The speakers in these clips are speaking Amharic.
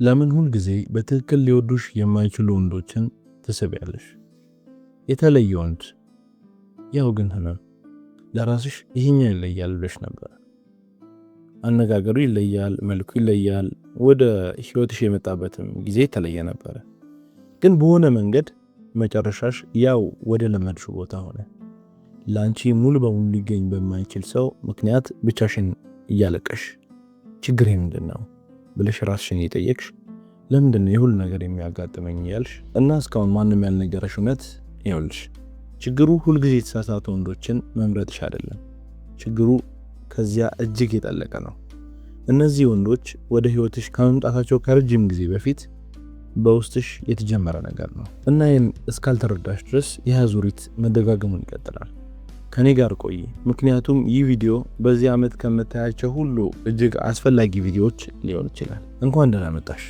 ለምን ሁል ጊዜ በትክክል ሊወዱሽ የማይችሉ ወንዶችን ትስቢያለሽ? የተለየ ወንድ ያው ግን ለራስሽ ይሄኛው ይለያል ብለሽ ነበር። አነጋገሩ ይለያል፣ መልኩ ይለያል፣ ወደ ህይወትሽ የመጣበትም ጊዜ የተለየ ነበር። ግን በሆነ መንገድ መጨረሻሽ ያው ወደ ለመድሽው ቦታ ሆነ። ላንቺ ሙሉ በሙሉ ሊገኝ በማይችል ሰው ምክንያት ብቻሽን እያለቀሽ ችግሬ ምንድነው ብለሽ ራስሽን እየጠየቅሽ ለምንድነው የሁሉ ነገር የሚያጋጥመኝ ያልሽ እና እስካሁን ማንም ያልነገረሽ እውነት ይኸውልሽ፣ ችግሩ ሁሉ ጊዜ የተሳሳቱ ወንዶችን መምረጥሽ አይደለም። ችግሩ ከዚያ እጅግ የጠለቀ ነው። እነዚህ ወንዶች ወደ ህይወትሽ ከመምጣታቸው ከረጅም ጊዜ በፊት በውስጥሽ የተጀመረ ነገር ነው እና ይህን እስካልተረዳሽ ድረስ የዙሪት መደጋገሙን ይቀጥላል። ከኔ ጋር ቆይ፣ ምክንያቱም ይህ ቪዲዮ በዚህ ዓመት ከምታያቸው ሁሉ እጅግ አስፈላጊ ቪዲዮዎች ሊሆን ይችላል። እንኳን ደህና መጣሽ።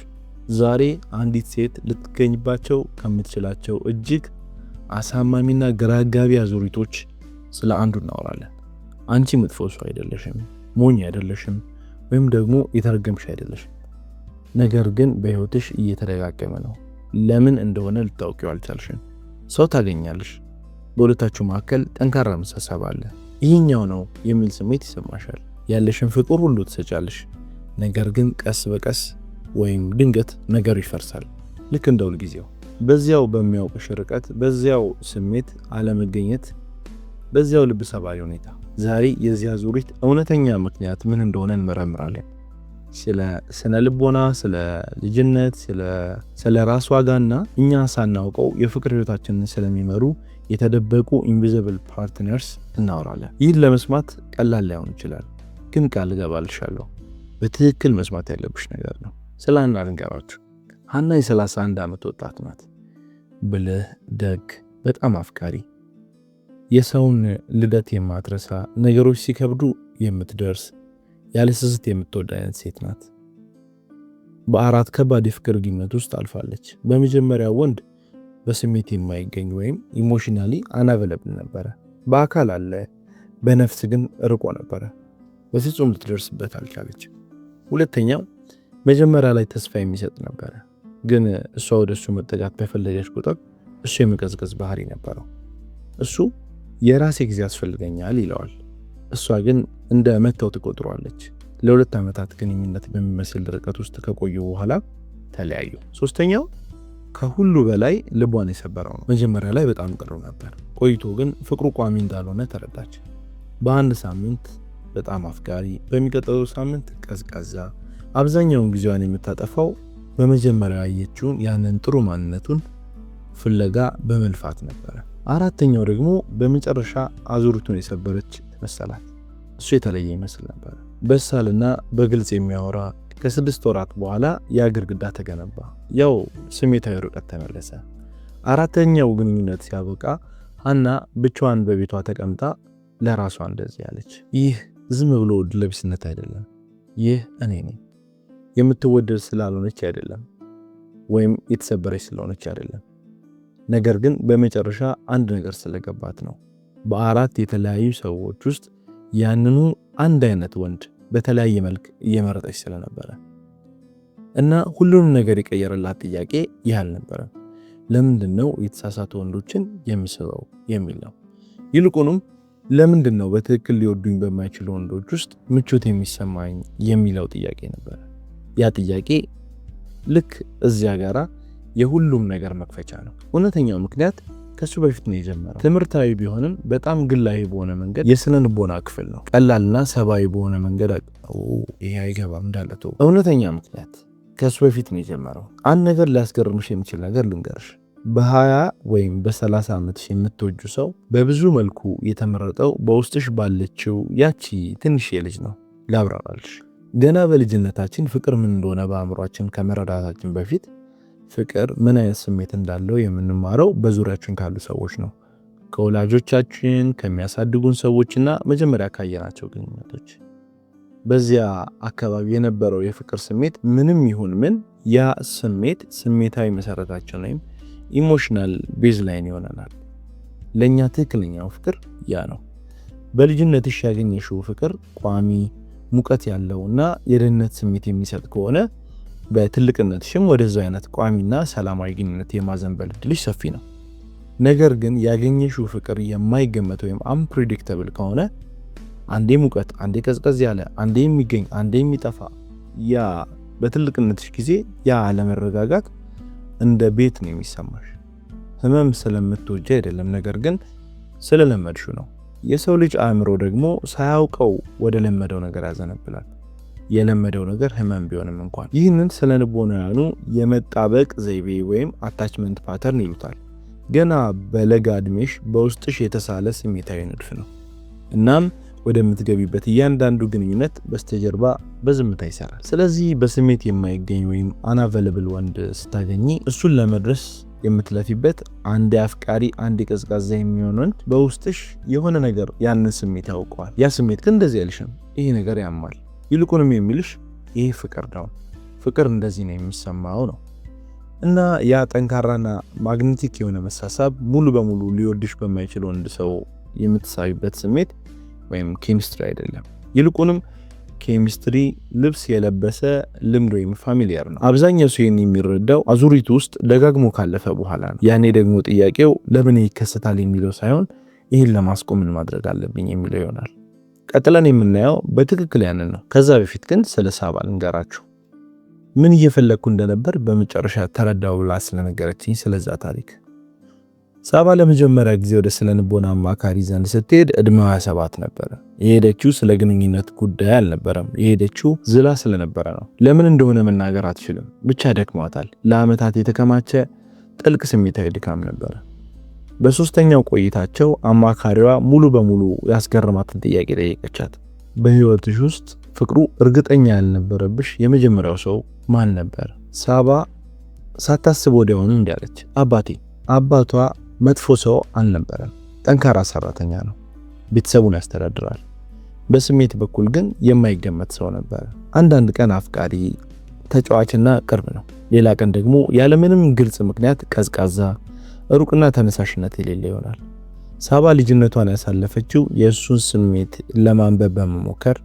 ዛሬ አንዲት ሴት ልትገኝባቸው ከምትችላቸው እጅግ አሳማሚና ግራጋቢ አዙሪቶች ስለ አንዱ እናወራለን። አንቺ መጥፎ ሰው አይደለሽም፣ ሞኝ አይደለሽም፣ ወይም ደግሞ የተረገምሽ አይደለሽም። ነገር ግን በህይወትሽ እየተደጋገመ ነው። ለምን እንደሆነ ልታውቂው አልቻልሽም። ሰው ታገኛለሽ፣ በሁለታችሁ መካከል ጠንካራ መሳሳብ አለ። ይህኛው ነው የሚል ስሜት ይሰማሻል። ያለሽን ፍቅር ሁሉ ትሰጫለሽ። ነገር ግን ቀስ በቀስ ወይም ድንገት ነገሩ ይፈርሳል። ልክ እንደ ሁል ጊዜው በዚያው በሚያውቅሽ ርቀት፣ በዚያው ስሜት አለመገኘት፣ በዚያው ልብ ሰባሪ ሁኔታ። ዛሬ የዚያ ዙሪት እውነተኛ ምክንያት ምን እንደሆነ እንመረምራለን። ስለ ስነ ልቦና፣ ስለ ልጅነት፣ ስለ ራስ ዋጋና እኛ ሳናውቀው የፍቅር ህይወታችንን ስለሚመሩ የተደበቁ ኢንቪዚብል ፓርትነርስ እናወራለን። ይህን ለመስማት ቀላል ላይሆን ይችላል፣ ግን ቃል እገባልሻለሁ በትክክል መስማት ያለብሽ ነገር ነው። ስለ ሀና ልንገራችሁ። ሀና የ31 ዓመት ወጣት ናት። ብልህ፣ ደግ፣ በጣም አፍቃሪ፣ የሰውን ልደት የማትረሳ፣ ነገሮች ሲከብዱ የምትደርስ፣ ያለ ስስት የምትወድ አይነት ሴት ናት። በአራት ከባድ የፍቅር ግንኙነት ውስጥ አልፋለች። በመጀመሪያው ወንድ በስሜት የማይገኝ ወይም ኢሞሽናሊ አናቨለብል ነበረ። በአካል አለ፣ በነፍስ ግን ርቆ ነበረ። በፍጹም ልትደርስበት አልቻለች። ሁለተኛው መጀመሪያ ላይ ተስፋ የሚሰጥ ነበረ፣ ግን እሷ ወደሱ መጠጋት በፈለገች ቁጥር እሱ የመቀዝቀዝ ባህሪ ነበረው። እሱ የራሴ ጊዜ ያስፈልገኛል ይለዋል፣ እሷ ግን እንደ መተው ትቆጥሯለች። ለ2 ዓመታት ግንኙነት በሚመስል ርቀት ውስጥ ከቆዩ በኋላ ተለያዩ። ሶስተኛው ከሁሉ በላይ ልቧን የሰበረው ነው። መጀመሪያ ላይ በጣም ጥሩ ነበር፣ ቆይቶ ግን ፍቅሩ ቋሚ እንዳልሆነ ተረዳች። በአንድ ሳምንት በጣም አፍቃሪ፣ በሚቀጥለው ሳምንት ቀዝቃዛ። አብዛኛውን ጊዜዋን የምታጠፋው በመጀመሪያ ያየችውን ያንን ጥሩ ማንነቱን ፍለጋ በመልፋት ነበረ። አራተኛው ደግሞ በመጨረሻ አዙሪቱን የሰበረች መሰላት። እሱ የተለየ ይመስል ነበር። በሳልና በግልጽ የሚያወራ። ከ6 ወራት በኋላ ያ ግድግዳ ተገነባ። ያው ስሜታዊ ርቀት ተመለሰ። አራተኛው ግንኙነት ሲያበቃ ሀና ብቻዋን በቤቷ ተቀምጣ ለራሷ እንደዚህ ያለች፣ ይህ ዝም ብሎ ድለቢስነት አይደለም። ይህ እኔ ነኝ። የምትወደድ ስላልሆነች አይደለም፣ ወይም የተሰበረች ስለሆነች አይደለም። ነገር ግን በመጨረሻ አንድ ነገር ስለገባት ነው። በአራት የተለያዩ ሰዎች ውስጥ ያንኑ አንድ አይነት ወንድ በተለያየ መልክ እየመረጠች ስለነበረ እና ሁሉንም ነገር የቀየረላት ጥያቄ ይህ አልነበረም። ለምንድነው የተሳሳቱ ወንዶችን የምስበው የሚል ነው። ይልቁንም ለምንድነው በትክክል ሊወዱኝ በማይችሉ ወንዶች ውስጥ ምቾት የሚሰማኝ የሚለው ጥያቄ ነበር። ያ ጥያቄ ልክ እዚያ ጋራ የሁሉም ነገር መክፈቻ ነው። እውነተኛው ምክንያት ከሱ በፊት ነው የጀመረው። ትምህርታዊ ቢሆንም በጣም ግላዊ በሆነ መንገድ የስነ ልቦና ክፍል ነው። ቀላልና ሰባዊ በሆነ መንገድ ይሄ አይገባም እንዳለተው። እውነተኛ ምክንያት ከሱ በፊት ነው የጀመረው። አንድ ነገር ሊያስገርምሽ የሚችል ነገር ልንገርሽ። በ20 ወይም በ30 ዓመትሽ የምትወጁ ሰው በብዙ መልኩ የተመረጠው በውስጥሽ ባለችው ያቺ ትንሽ ልጅ ነው። ላብራራልሽ። ገና በልጅነታችን ፍቅር ምን እንደሆነ በአእምሯችን ከመረዳታችን በፊት ፍቅር ምን አይነት ስሜት እንዳለው የምንማረው በዙሪያችን ካሉ ሰዎች ነው። ከወላጆቻችን፣ ከሚያሳድጉን ሰዎችና መጀመሪያ ካየናቸው ግንኙነቶች። በዚያ አካባቢ የነበረው የፍቅር ስሜት ምንም ይሁን ምን ያ ስሜት ስሜታዊ መሰረታችን ወይም ኢሞሽናል ቤዝ ላይን ይሆነናል። ለኛ ትክክለኛው ፍቅር ያ ነው። በልጅነትሽ ያገኘሽው ፍቅር ቋሚ፣ ሙቀት ያለውና የደህንነት ስሜት የሚሰጥ ከሆነ በትልቅነትሽም ወደዛው አይነት ቋሚና ሰላማዊ ግንኙነት የማዘንበል እድልሽ ሰፊ ነው። ነገር ግን ያገኘሽው ፍቅር የማይገመት ወይም አንፕሬዲክተብል ከሆነ አንዴ ሙቀት፣ አንዴ ቀዝቀዝ ያለ፣ አንዴ የሚገኝ፣ አንዴ የሚጠፋ፣ ያ በትልቅነትሽ ጊዜ ያ አለመረጋጋት እንደ ቤት ነው የሚሰማሽ። ህመም ስለምትወጂ አይደለም፣ ነገር ግን ስለለመድሽው ነው። የሰው ልጅ አእምሮ ደግሞ ሳያውቀው ወደ ለመደው ነገር ያዘነብላል። የለመደው ነገር ህመም ቢሆንም እንኳን። ይህንን ስለ ልቦናውያኑ የመጣበቅ ዘይቤ ወይም አታችመንት ፓተርን ይሉታል። ገና በለጋ እድሜሽ በውስጥሽ የተሳለ ስሜታዊ ንድፍ ነው። እናም ወደምትገቢበት እያንዳንዱ ግንኙነት በስተጀርባ በዝምታ ይሰራል። ስለዚህ በስሜት የማይገኝ ወይም አናቨለብል ወንድ ስታገኚ እሱን ለመድረስ የምትለፊበት አንድ አፍቃሪ አንድ ቀዝቃዛ የሚሆን ወንድ በውስጥሽ የሆነ ነገር ያንን ስሜት ያውቀዋል። ያ ስሜት ግን እንደዚህ ያልሽም ይሄ ነገር ያማል፣ ይልቁንም የሚልሽ ይሄ ፍቅር ነው፣ ፍቅር እንደዚህ ነው የሚሰማው ነው። እና ያ ጠንካራና ማግኔቲክ የሆነ መሳሳብ ሙሉ በሙሉ ሊወድሽ በማይችል ወንድ ሰው የምትሳቢበት ስሜት ወይም ኬሚስትሪ አይደለም። ይልቁንም ኬሚስትሪ ልብስ የለበሰ ልምድ ወይም ፋሚሊያር ነው። አብዛኛው ሰው የሚረዳው አዙሪት ውስጥ ደጋግሞ ካለፈ በኋላ ነው። ያኔ ደግሞ ጥያቄው ለምን ይከሰታል የሚለው ሳይሆን ይህን ለማስቆም ምን ማድረግ አለብኝ የሚለው ይሆናል። ቀጥለን የምናየው በትክክል ያንን ነው። ከዛ በፊት ግን ስለ ሳባ ልንገራችሁ። ምን እየፈለግኩ እንደነበር በመጨረሻ ተረዳው ብላ ስለነገረችኝ ስለዛ ታሪክ። ሳባ ለመጀመሪያ ጊዜ ወደ ስነ ልቦና አማካሪ ዘንድ ስትሄድ እድሜዋ 27 ነበረ። የሄደችው ስለ ግንኙነት ጉዳይ አልነበረም። የሄደችው ዝላ ስለነበረ ነው። ለምን እንደሆነ መናገር አትችልም፣ ብቻ ደክሟታል። ለአመታት የተከማቸ ጥልቅ ስሜታዊ ድካም ነበረ። በሶስተኛው ቆይታቸው አማካሪዋ ሙሉ በሙሉ ያስገረማትን ጥያቄ ጠየቀቻት። በህይወትሽ ውስጥ ፍቅሩ እርግጠኛ ያልነበረብሽ የመጀመሪያው ሰው ማን ነበር? ሳባ ሳታስብ ወዲያውኑ እንዲያለች፣ አባቴ። አባቷ መጥፎ ሰው አልነበረም። ጠንካራ ሰራተኛ ነው። ቤተሰቡን ያስተዳድራል። በስሜት በኩል ግን የማይገመት ሰው ነበር። አንዳንድ ቀን አፍቃሪ፣ ተጫዋችና ቅርብ ነው። ሌላ ቀን ደግሞ ያለምንም ግልጽ ምክንያት ቀዝቃዛ፣ ሩቅና ተነሳሽነት የሌለ ይሆናል። ሳባ ልጅነቷን ያሳለፈችው የእሱን ስሜት ለማንበብ በመሞከር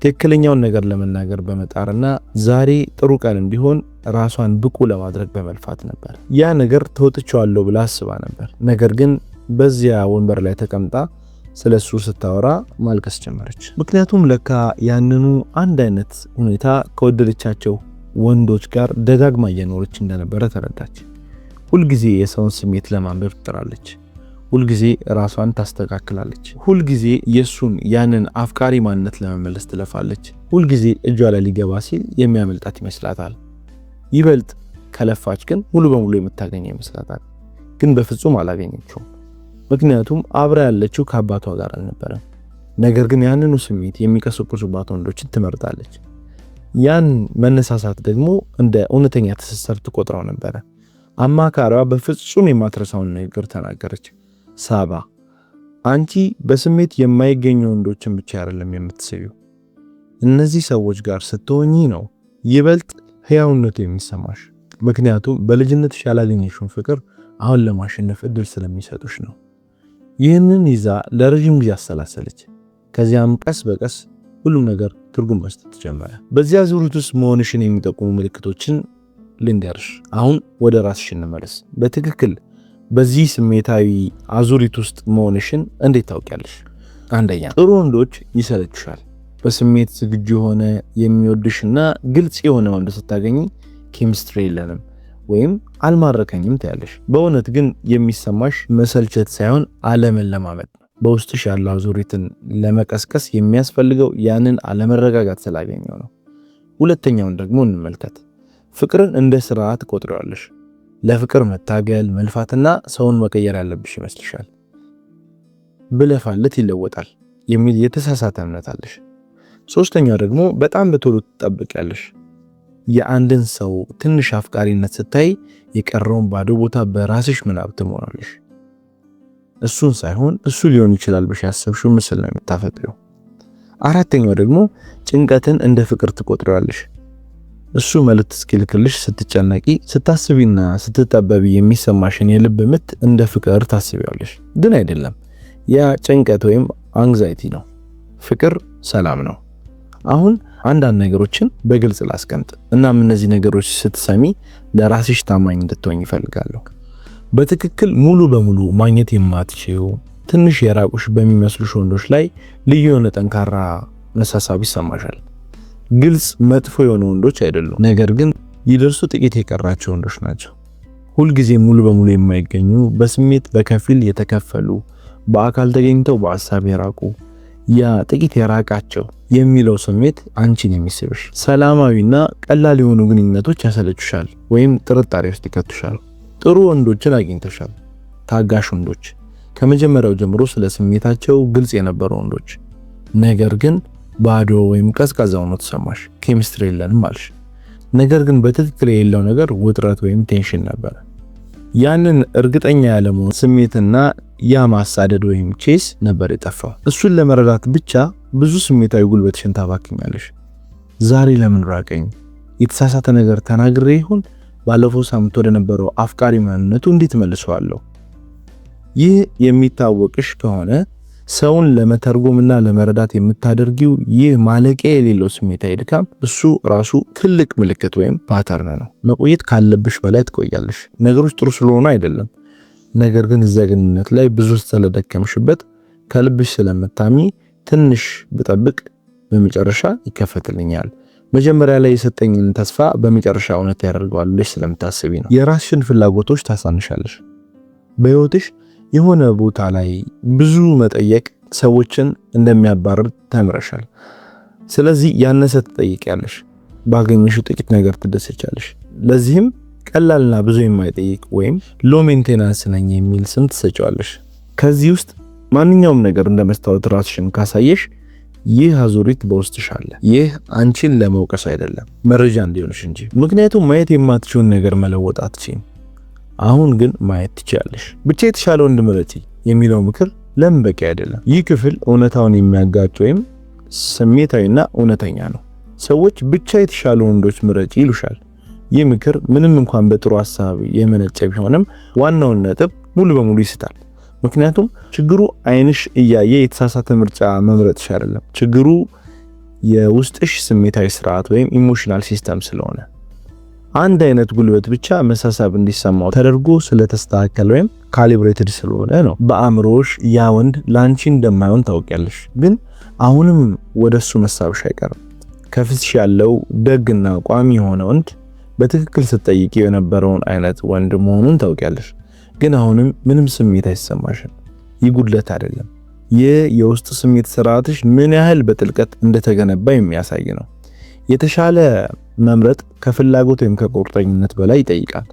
ትክክለኛውን ነገር ለመናገር በመጣርና ዛሬ ጥሩ ቀን እንዲሆን ራሷን ብቁ ለማድረግ በመልፋት ነበር። ያ ነገር ተወጥቻለሁ ብላ አስባ ነበር። ነገር ግን በዚያ ወንበር ላይ ተቀምጣ ስለሱ ስታወራ ማልቀስ ጀመረች። ምክንያቱም ለካ ያንኑ አንድ አይነት ሁኔታ ከወደደቻቸው ወንዶች ጋር ደጋግማ እየኖረች እንደነበረ ተረዳች። ሁልጊዜ የሰውን ስሜት ለማንበብ ትጥራለች። ሁልጊዜ ራሷን ታስተካክላለች። ሁልጊዜ የሱን ያንን አፍቃሪ ማንነት ለመመለስ ትለፋለች። ሁልጊዜ እጇ ላይ ሊገባ ሲል የሚያመልጣት ይመስላታል። ይበልጥ ከለፋች ግን ሙሉ በሙሉ የምታገኘው ይመስላታል። ግን በፍጹም አላገኘችውም። ምክንያቱም አብራ ያለችው ከአባቷ ጋር አልነበረም። ነገር ግን ያንኑ ስሜት የሚቀሰቅሱባት ወንዶችን ትመርጣለች። ያን መነሳሳት ደግሞ እንደ እውነተኛ ትስስር ትቆጥረው ነበረ። አማካሪዋ በፍጹም የማትረሳውን ንግግር ተናገረች። ሳባ፣ አንቺ በስሜት የማይገኙ ወንዶችን ብቻ አይደለም የምትስቢው። እነዚህ ሰዎች ጋር ስትሆኚ ነው ይበልጥ ህያውነቱ የሚሰማሽ። ምክንያቱም በልጅነትሽ ያላገኘሽውን ፍቅር አሁን ለማሸነፍ እድል ስለሚሰጡሽ ነው። ይህንን ይዛ ለረጅም ጊዜ አሰላሰለች። ከዚያም ቀስ በቀስ ሁሉም ነገር ትርጉም መስጠት ጀመረ። በዚያ ዙሪት ውስጥ መሆንሽን የሚጠቁሙ ምልክቶችን ልንገርሽ። አሁን ወደ ራስሽ እንመለስ። በትክክል በዚህ ስሜታዊ አዙሪት ውስጥ መሆንሽን እንዴት ታውቂያለሽ? አንደኛ፣ ጥሩ ወንዶች ይሰለችሻል። በስሜት ዝግጁ የሆነ የሚወድሽና ግልጽ የሆነ ወንድ ስታገኝ ኬሚስትሪ የለንም ወይም አልማረከኝም ትያለሽ። በእውነት ግን የሚሰማሽ መሰልቸት ሳይሆን አለመለማመድ ነው። በውስጥሽ ያለው አዙሪትን ለመቀስቀስ የሚያስፈልገው ያንን አለመረጋጋት ስላገኘው ነው። ሁለተኛውን ደግሞ እንመልከት። ፍቅርን እንደ ስራ ትቆጥሪዋለሽ። ለፍቅር መታገል፣ መልፋትና ሰውን መቀየር ያለብሽ ይመስልሻል። ብለፋለት ይለወጣል የሚል የተሳሳተ እምነት አለሽ። ሶስተኛው ደግሞ በጣም በቶሎ ትጠብቂያለሽ። የአንድን ሰው ትንሽ አፍቃሪነት ስታይ የቀረውን ባዶ ቦታ በራስሽ ምናብ ትሞላለሽ። እሱን ሳይሆን እሱ ሊሆን ይችላል ብሽ ያሰብሽው ምስል ነው የምታፈቅሪው። አራተኛው ደግሞ ጭንቀትን እንደ ፍቅር ትቆጥሪዋለሽ። እሱ መልእክት እስኪልክልሽ ስትጨነቂ፣ ስታስቢና ስትጠበቢ የሚሰማሽን የልብ ምት እንደ ፍቅር ታስቢያለሽ። ግን አይደለም። ያ ጭንቀት ወይም አንግዛይቲ ነው። ፍቅር ሰላም ነው። አሁን አንዳንድ ነገሮችን በግልጽ ላስቀምጥ። እናም እነዚህ ነገሮች ስትሰሚ ለራስሽ ታማኝ እንድትሆኝ ይፈልጋለሁ። በትክክል ሙሉ በሙሉ ማግኘት የማትችው ትንሽ የራቁሽ በሚመስሉሽ ወንዶች ላይ ልዩ የሆነ ጠንካራ መሳሳብ ይሰማሻል። ግልጽ መጥፎ የሆኑ ወንዶች አይደሉም፣ ነገር ግን ይደርሱ ጥቂት የቀራቸው ወንዶች ናቸው። ሁልጊዜ ሙሉ በሙሉ የማይገኙ፣ በስሜት በከፊል የተከፈሉ፣ በአካል ተገኝተው በሐሳብ የራቁ፣ ያ ጥቂት የራቃቸው የሚለው ስሜት አንቺን የሚስብሽ። ሰላማዊና ቀላል የሆኑ ግንኙነቶች ያሰለቹሻል ወይም ጥርጣሬ ውስጥ ይከቱሻል። ጥሩ ወንዶችን አግኝተሻል። ታጋሽ ወንዶች፣ ከመጀመሪያው ጀምሮ ስለ ስሜታቸው ግልጽ የነበሩ ወንዶች። ነገር ግን ባዶ ወይም ቀዝቃዛ ሆኖ ተሰማሽ። ኬሚስትሪ የለንም አልሽ። ነገር ግን በትክክል የሌለው ነገር ውጥረት ወይም ቴንሽን ነበር። ያንን እርግጠኛ ያለመሆን ስሜትና ያ ማሳደድ ወይም ቼስ ነበር የጠፋው። እሱን ለመረዳት ብቻ ብዙ ስሜታዊ ጉልበትሽን ታባክኛለሽ። ዛሬ ለምን ራቀኝ? የተሳሳተ ነገር ተናግሬ ይሆን? ባለፈው ሳምንት ወደ ነበረው አፍቃሪ ማንነቱ እንዴት መልሰዋለሁ? ይህ የሚታወቅሽ ከሆነ ሰውን ለመተርጎምና ለመረዳት የምታደርጊው ይህ ማለቂያ የሌለው ስሜታዊ ድካም እሱ ራሱ ትልቅ ምልክት ወይም ፓተርን ነው። መቆየት ካለብሽ በላይ ትቆያለሽ። ነገሮች ጥሩ ስለሆኑ አይደለም፣ ነገር ግን እዛ ግንኙነት ላይ ብዙ ስለደከምሽበት ከልብሽ ስለምታሚ ትንሽ ብጠብቅ በመጨረሻ ይከፈትልኛል፣ መጀመሪያ ላይ የሰጠኝን ተስፋ በመጨረሻ እውነት ያደርገዋል ብለሽ ስለምታስቢ ነው። የራስሽን ፍላጎቶች ታሳንሻለሽ። በህይወትሽ የሆነ ቦታ ላይ ብዙ መጠየቅ ሰዎችን እንደሚያባርር ተምረሻል። ስለዚህ ያነሰ ትጠይቂያለሽ፣ ባገኘሽው ጥቂት ነገር ትደሰቻለሽ። ለዚህም ቀላልና ብዙ የማይጠይቅ ወይም ሎ ሜንቴናንስ ነኝ የሚል ስም ትሰጪዋለሽ። ከዚህ ውስጥ ማንኛውም ነገር እንደ መስታወት ራስሽን ካሳየሽ ይህ አዙሪት በውስጥሽ አለ። ይህ አንቺን ለመውቀስ አይደለም፣ መረጃ እንዲሆንሽ እንጂ። ምክንያቱም ማየት የማትችውን ነገር መለወጥ አትችይም። አሁን ግን ማየት ትችያለሽ። ብቻ የተሻለ ወንድ ምረጪ የሚለው ምክር ለምን በቂ አይደለም? ይህ ክፍል እውነታውን የሚያጋጭ ወይም ስሜታዊና እውነተኛ ነው። ሰዎች ብቻ የተሻለ ወንዶች ምረጪ ይሉሻል። ይህ ምክር ምንም እንኳን በጥሩ ሐሳብ የመነጨ ቢሆንም ዋናውን ነጥብ ሙሉ በሙሉ ይስታል። ምክንያቱም ችግሩ አይንሽ እያየ የተሳሳተ ምርጫ መምረጥሽ አይደለም። ችግሩ የውስጥሽ ስሜታዊ ስርዓት ወይም ኢሞሽናል ሲስተም ስለሆነ አንድ አይነት ጉልበት ብቻ መሳሳብ እንዲሰማው ተደርጎ ስለተስተካከለ ወይም ካሊብሬትድ ስለሆነ ነው። በአእምሮሽ ያ ወንድ ላንቺ እንደማይሆን ታውቂያለሽ፣ ግን አሁንም ወደሱ መሳብሽ አይቀርም። ከፊትሽ ያለው ደግና ቋሚ የሆነ ወንድ በትክክል ስትጠይቂው የነበረውን አይነት ወንድ መሆኑን ታውቂያለሽ፣ ግን አሁንም ምንም ስሜት አይሰማሽም። ይህ ጉድለት አይደለም። ይህ የውስጥ ስሜት ስርዓትሽ ምን ያህል በጥልቀት እንደተገነባ የሚያሳይ ነው። የተሻለ መምረጥ ከፍላጎት ወይም ከቁርጠኝነት በላይ ይጠይቃል።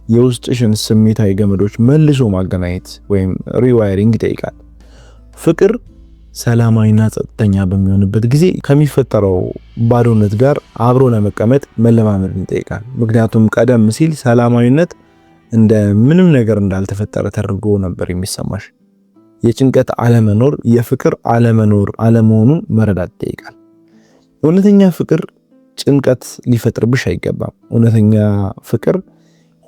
የውስጥሽን ስሜታዊ ገመዶች መልሶ ማገናኘት ወይም ሪዋይሪንግ ይጠይቃል። ፍቅር ሰላማዊና ጸጥተኛ በሚሆንበት ጊዜ ከሚፈጠረው ባዶነት ጋር አብሮ ለመቀመጥ መለማመድን ይጠይቃል። ምክንያቱም ቀደም ሲል ሰላማዊነት እንደ ምንም ነገር እንዳልተፈጠረ ተደርጎ ነበር የሚሰማሽ። የጭንቀት አለመኖር የፍቅር አለመኖር አለመሆኑን መረዳት ይጠይቃል። እውነተኛ ፍቅር ጭንቀት ሊፈጥርብሽ አይገባም። እውነተኛ ፍቅር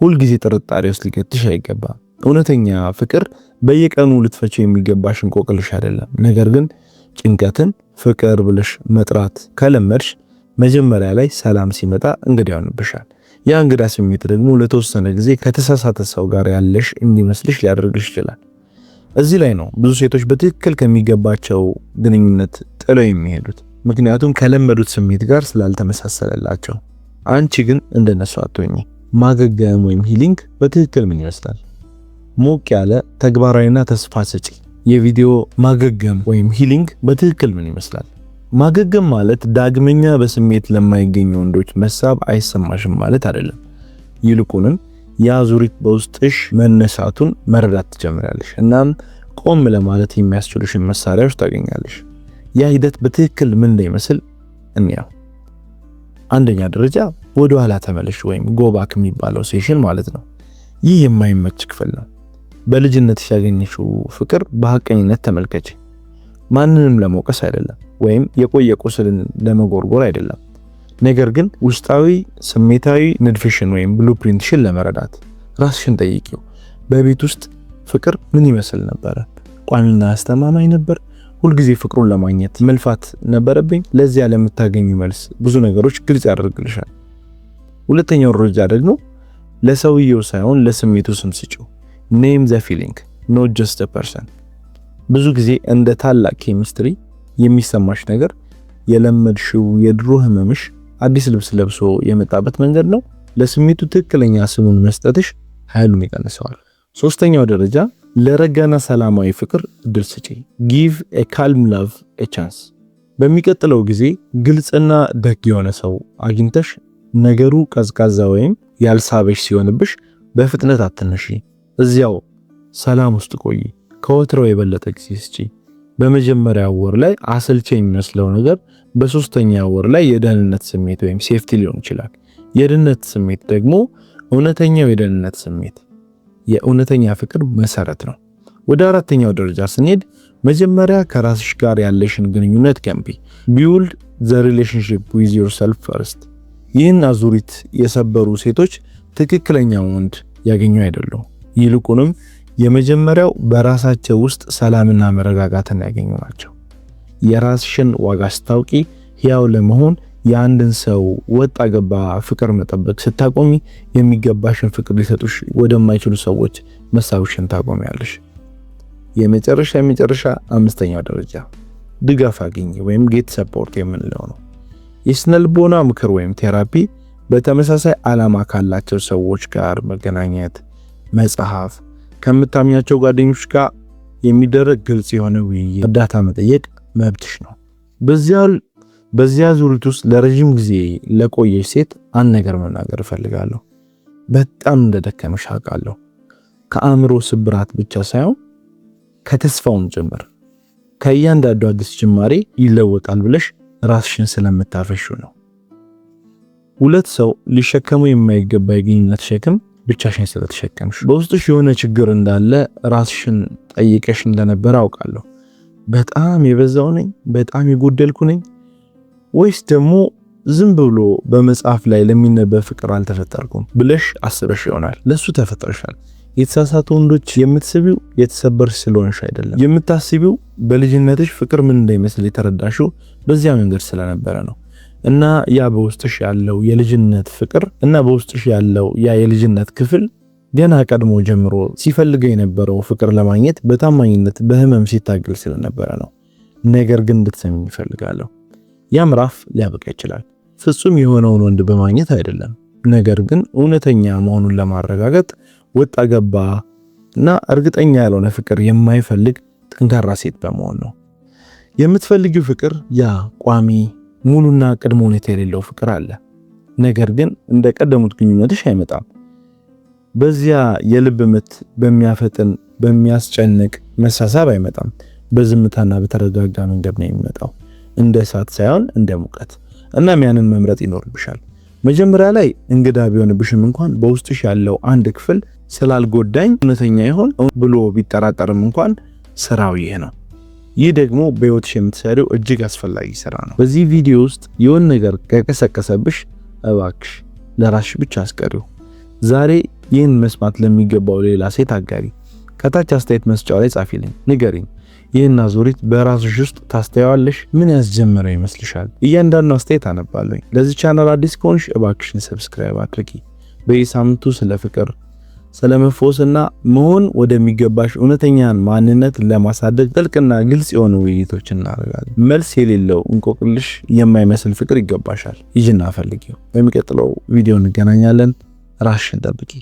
ሁልጊዜ ጥርጣሬ ውስጥ ሊከትሽ አይገባም። እውነተኛ ፍቅር በየቀኑ ልትፈቺው የሚገባሽ እንቆቅልሽ አይደለም። ነገር ግን ጭንቀትን ፍቅር ብለሽ መጥራት ከለመድሽ መጀመሪያ ላይ ሰላም ሲመጣ እንግዳ ይሆንብሻል። ያ እንግዳ ስሜት ደግሞ ለተወሰነ ጊዜ ከተሳሳተ ሰው ጋር ያለሽ እንዲመስልሽ ሊያደርግሽ ይችላል። እዚህ ላይ ነው ብዙ ሴቶች በትክክል ከሚገባቸው ግንኙነት ጥለው የሚሄዱት፣ ምክንያቱም ከለመዱት ስሜት ጋር ስላልተመሳሰለላቸው። አንቺ ግን እንደነሱ አትሆኚ። ማገገም ወይም ሂሊንግ በትክክል ምን ይመስላል? ሞቅ ያለ ተግባራዊና ተስፋ ሰጪ የቪዲዮ ማገገም ወይም ሂሊንግ በትክክል ምን ይመስላል? ማገገም ማለት ዳግመኛ በስሜት ለማይገኙ ወንዶች መሳብ አይሰማሽም ማለት አይደለም። ይልቁንም ያ ዙሪት በውስጥሽ መነሳቱን መረዳት ትጀምራለሽ። እናም ቆም ለማለት የሚያስችሉሽን መሳሪያዎች ታገኛለሽ። ያ ሂደት በትክክል ምን እንደሚመስል እንያው። አንደኛ ደረጃ ወደ ኋላ ተመለሽ ወይም ጎባክ የሚባለው ሴሽን ማለት ነው። ይህ የማይመች ክፍል ነው። በልጅነትሽ ያገኘሽው ፍቅር በሐቀኝነት ተመልከች። ማንንም ለመውቀስ አይደለም ወይም የቆየ ቁስልን ለመጎርጎር አይደለም። ነገር ግን ውስጣዊ ስሜታዊ ንድፍሽን ወይም ብሉፕሪንትሽን ለመረዳት ራስሽን ጠይቂው። በቤት ውስጥ ፍቅር ምን ይመስል ነበረ? ቋሚና አስተማማኝ ነበር ሁልጊዜ ፍቅሩን ለማግኘት መልፋት ነበረብኝ? ለዚያ ለምታገኙ መልስ ብዙ ነገሮች ግልጽ ያደርግልሻል። ሁለተኛው ደረጃ ደግሞ ለሰውየው ሳይሆን ለስሜቱ ስም ስጪው። ኔም ዘ ፊሊንግ ኖት ጀስት a person። ብዙ ጊዜ እንደ ታላቅ ኬሚስትሪ የሚሰማሽ ነገር የለመድሽው የድሮ ህመምሽ አዲስ ልብስ ለብሶ የመጣበት መንገድ ነው። ለስሜቱ ትክክለኛ ስሙን መስጠትሽ ኃይሉን ይቀንሰዋል። ሶስተኛው ደረጃ ለረጋና ሰላማዊ ፍቅር እድል ስጪ። give a calm love a chance። በሚቀጥለው ጊዜ ግልጽና ደግ የሆነ ሰው አግኝተሽ ነገሩ ቀዝቃዛ ወይም ያልሳበሽ ሲሆንብሽ በፍጥነት አትነሺ። እዚያው ሰላም ውስጥ ቆይ። ከወትሮው የበለጠ ጊዜ ስጪ። በመጀመሪያው ወር ላይ አሰልቺ የሚመስለው ነገር በሶስተኛው ወር ላይ የደህንነት ስሜት ወይም ሴፍቲ ሊሆን ይችላል። የደህንነት ስሜት ደግሞ እውነተኛው የደህንነት ስሜት የእውነተኛ ፍቅር መሰረት ነው። ወደ አራተኛው ደረጃ ስንሄድ መጀመሪያ ከራስሽ ጋር ያለሽን ግንኙነት ገንቢ። build the relationship with yourself first። ይህን አዙሪት የሰበሩ ሴቶች ትክክለኛው ወንድ ያገኙ አይደሉም። ይልቁንም የመጀመሪያው በራሳቸው ውስጥ ሰላምና መረጋጋትን ያገኙ ናቸው። የራስሽን ዋጋ ስታውቂ ሕያው ለመሆን የአንድን ሰው ወጣ ገባ ፍቅር መጠበቅ ስታቆሚ የሚገባሽን ፍቅር ሊሰጡሽ ወደማይችሉ ሰዎች መሳብሽን ታቆሚያለሽ። የመጨረሻ አምስተኛው ደረጃ ድጋፍ አግኝ ወይም ጌት ሰፖርት የምንለው ነው። የስነልቦና ምክር ወይም ቴራፒ በተመሳሳይ ዓላማ ካላቸው ሰዎች ጋር መገናኘት፣ መጽሐፍ፣ ከምታምኛቸው ጓደኞች ጋር የሚደረግ ግልጽ የሆነ ውይይት፣ እርዳታ መጠየቅ መብትሽ ነው። በዚያ ዙሪት ውስጥ ለረጅም ጊዜ ለቆየሽ ሴት አንድ ነገር መናገር እፈልጋለሁ። በጣም እንደደከመሽ አውቃለሁ። ከአእምሮ ስብራት ብቻ ሳይሆን ከተስፋውም ጭምር። ከእያንዳንዱ አዲስ ጅማሬ ይለወጣል ብለሽ ራስሽን ስለምታፈሹ ነው። ሁለት ሰው ሊሸከሙ የማይገባ የግንኙነት ሸክም ብቻሽን ስለተሸከምሽ። በውስጥሽ የሆነ ችግር እንዳለ ራስሽን ጠይቀሽ እንደነበር አውቃለሁ። በጣም የበዛው ነኝ? በጣም የጎደልኩ ነኝ? ወይስ ደግሞ ዝም ብሎ በመጽሐፍ ላይ ለሚነበብ ፍቅር አልተፈጠርኩም ብለሽ አስበሽ ይሆናል። ለሱ ተፈጥረሻል። የተሳሳቱ ወንዶች የምትስቢው የተሰበርሽ ስለሆንሽ አይደለም። የምታስቢው በልጅነትሽ ፍቅር ምን እንደሚመስል የተረዳሽው በዚያ መንገድ ስለነበረ ነው። እና ያ በውስጥሽ ያለው የልጅነት ፍቅር እና በውስጥሽ ያለው ያ የልጅነት ክፍል ገና ቀድሞ ጀምሮ ሲፈልገው የነበረው ፍቅር ለማግኘት በታማኝነት በህመም ሲታገል ስለነበረ ነው። ነገር ግን እንድትሰሚኝ እፈልጋለሁ። ያ ምዕራፍ ሊያበቃ ይችላል። ፍጹም የሆነውን ወንድ በማግኘት አይደለም፣ ነገር ግን እውነተኛ መሆኑን ለማረጋገጥ ወጣ ገባ እና እርግጠኛ ያልሆነ ፍቅር የማይፈልግ ጠንካራ ሴት በመሆን ነው። የምትፈልጊው ፍቅር ያ ቋሚ ሙሉና ቅድመ ሁኔታ የሌለው ፍቅር አለ። ነገር ግን እንደ ቀደሙት ግንኙነትሽ አይመጣም። በዚያ የልብ ምት በሚያፈጥን በሚያስጨንቅ መሳሳብ አይመጣም። በዝምታና በተረጋጋ መንገድ ነው የሚመጣው፣ እንደ እሳት ሳይሆን እንደ ሙቀት። እናም ያንን መምረጥ ይኖርብሻል። መጀመሪያ ላይ እንግዳ ቢሆንብሽም እንኳን በውስጥሽ ያለው አንድ ክፍል ስላልጎዳኝ እውነተኛ ይሆን ብሎ ቢጠራጠርም እንኳን ስራው ይሄ ነው። ይህ ደግሞ በህይወትሽ የምትሰሪው እጅግ አስፈላጊ ስራ ነው። በዚህ ቪዲዮ ውስጥ የሆነ ነገር ከቀሰቀሰብሽ እባክሽ ለራስሽ ብቻ አስቀሪው። ዛሬ ይህን መስማት ለሚገባው ሌላ ሴት አጋሪ። ከታች አስተያየት መስጫው ላይ ጻፊልኝ፣ ንገሪኝ። ይህን አዙሪት በራስሽ ውስጥ ታስተያዋለሽ? ምን ያስጀመረው ይመስልሻል? እያንዳንዱ አስተያየት አነባለሁ። ለዚህ ቻናል አዲስ ከሆንሽ እባክሽን ሰብስክራይብ አድርጊ። በየሳምንቱ ስለ ፍቅር፣ ስለ መፎስና መሆን ወደሚገባሽ እውነተኛን ማንነት ለማሳደግ ጥልቅና ግልጽ የሆኑ ውይይቶችን እናደርጋለን። መልስ የሌለው እንቆቅልሽ የማይመስል ፍቅር ይገባሻል። ይጅና ፈልጊው። በሚቀጥለው ቪዲዮ እንገናኛለን። ራስሽን ጠብቂ።